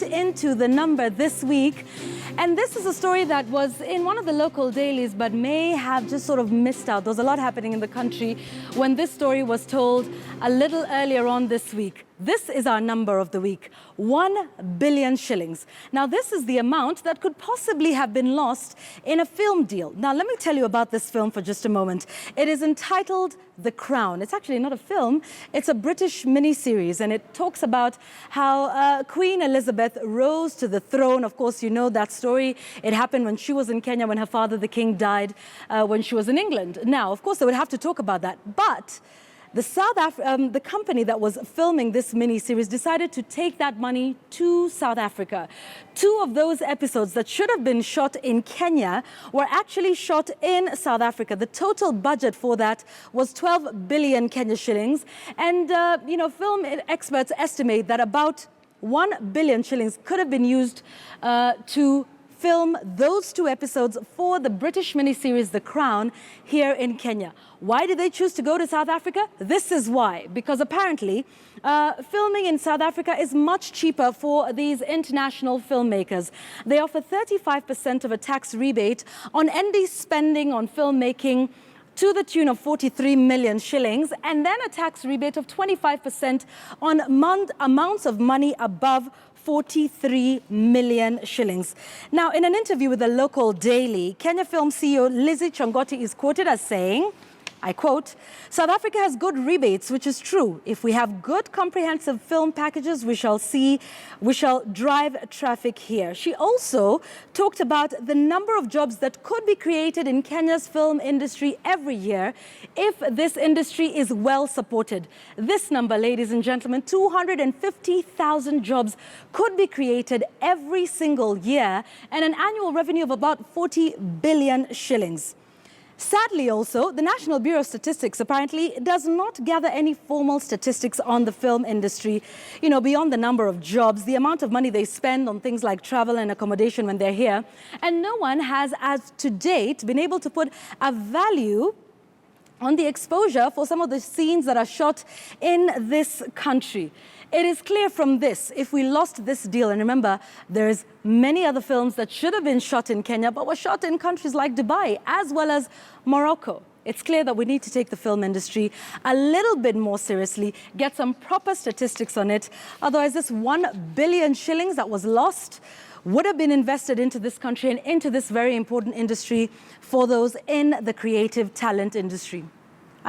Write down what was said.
looked into the number this week, and this is a story that was in one of the local dailies but may have just sort of missed out. There was a lot happening in the country when this story was told a little earlier on this week. This is our number of the week, 1 billion shillings. Now, this is the amount that could possibly have been lost in a film deal. Now, let me tell you about this film for just a moment. It is entitled The Crown. It's actually not a film, it's a British miniseries, and it talks about how Queen Elizabeth rose to the throne. Of course, you know that story. It happened when she was in Kenya, when her father, the king, died when she was in England. Now, of course, they would have to talk about that, but the company that was filming this mini-series decided to take that money to South Africa. 2 of those episodes that should have been shot in Kenya were actually shot in South Africa. The total budget for that was 12 billion Kenya shillings. And, film experts estimate that about 1 billion shillings could have been used to film those 2 episodes for the British miniseries The Crown here in Kenya. Why did they choose to go to South Africa? This is why. Because apparently filming in South Africa is much cheaper for these international filmmakers. They offer 35% of a tax rebate on ND spending on filmmaking to the tune of 43 million shillings, and then a tax rebate of 25% on amounts of money above 43 million shillings. Now, in an interview with a local daily, Kenya Film CEO Lizzie Chongoti is quoted as saying, I quote, "South Africa has good rebates, which is true. If we have good comprehensive film packages, we shall drive traffic here." She also talked about the number of jobs that could be created in Kenya's film industry every year if this industry is well supported. This number, ladies and gentlemen, 250,000 jobs could be created every single year, and an annual revenue of about 40 billion shillings. Sadly also, the National Bureau of Statistics apparently does not gather any formal statistics on the film industry, beyond the number of jobs, the amount of money they spend on things like travel and accommodation when they're here. And no one has, as to date, been able to put a value on the exposure for some of the scenes that are shot in this country. It is clear from this, if we lost this deal, and remember, there's many other films that should have been shot in Kenya, but were shot in countries like Dubai, as well as Morocco. It's clear that we need to take the film industry a little bit more seriously, get some proper statistics on it. Otherwise, this 1 billion shillings that was lost would have been invested into this country and into this very important industry for those in the creative talent industry.